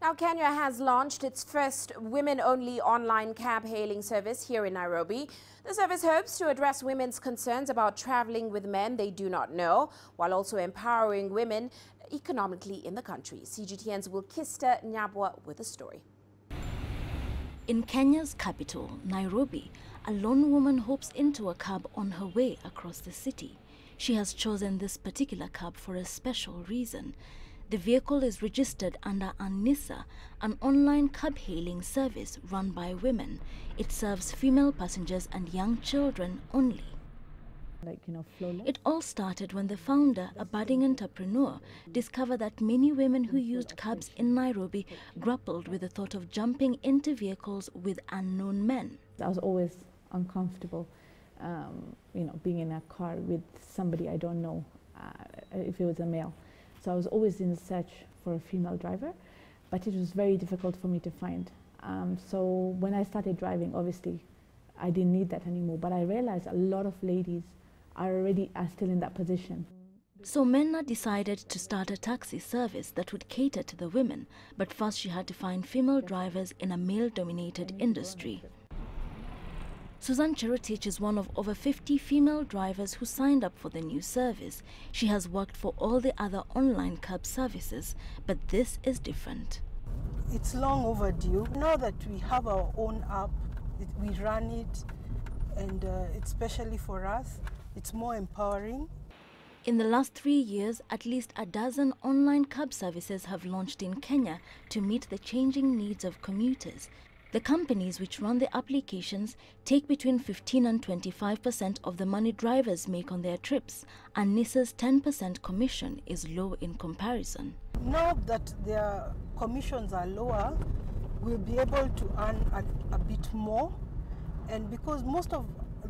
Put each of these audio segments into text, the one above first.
Now, Kenya has launched its first women-only online cab-hailing service here in Nairobi. The service hopes to address women's concerns about traveling with men they do not know, while also empowering women economically in the country. CGTN's Wilkister Nyabwa with a story. In Kenya's capital, Nairobi, a lone woman hops into a cab on her way across the city. She has chosen this particular cab for a special reason. The vehicle is registered under ANISA, an online cab-hailing service run by women. It serves female passengers and young children only. It all started when the founder, a budding entrepreneur, discovered that many women who used cabs in Nairobi grappled with the thought of jumping into vehicles with unknown men. I was always uncomfortable, being in a car with somebody I don't know, if it was a male. So I was always in search for a female driver, but it was very difficult for me to find. So when I started driving, obviously, I didn't need that anymore. But I realized a lot of ladies are still in that position. So Menna decided to start a taxi service that would cater to the women. But first she had to find female drivers in a male-dominated industry. Susan Cherotich is one of over 50 female drivers who signed up for the new service. She has worked for all the other online cab services, but this is different. It's long overdue. Now that we have our own app, we run it, and especially for us, it's more empowering. In the last 3 years, at least a dozen online cab services have launched in Kenya to meet the changing needs of commuters. The companies which run the applications take between 15% and 25% of the money drivers make on their trips, and NISA's 10% commission is low in comparison. Now that their commissions are lower, we'll be able to earn a bit more, and because most of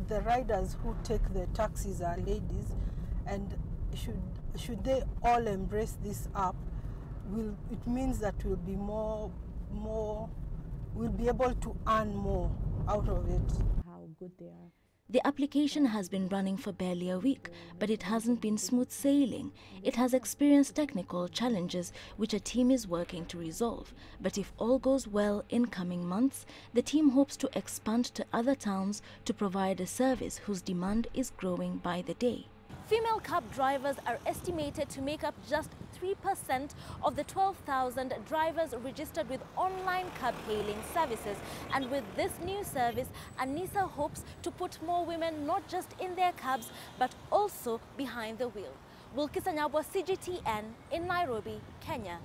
the riders who take the taxis are ladies, and should they all embrace this app, it means that we'll be we'll be able to earn more out of it. How good they are. The application has been running for barely a week, but it hasn't been smooth sailing. It has experienced technical challenges which a team is working to resolve. But if all goes well in coming months, the team hopes to expand to other towns to provide a service whose demand is growing by the day. Female cab drivers are estimated to make up just 3% of the 12,000 drivers registered with online cab-hailing services. And with this new service, ANISA hopes to put more women not just in their cabs, but also behind the wheel. Wilkister, Nyabwa, CGTN in Nairobi, Kenya.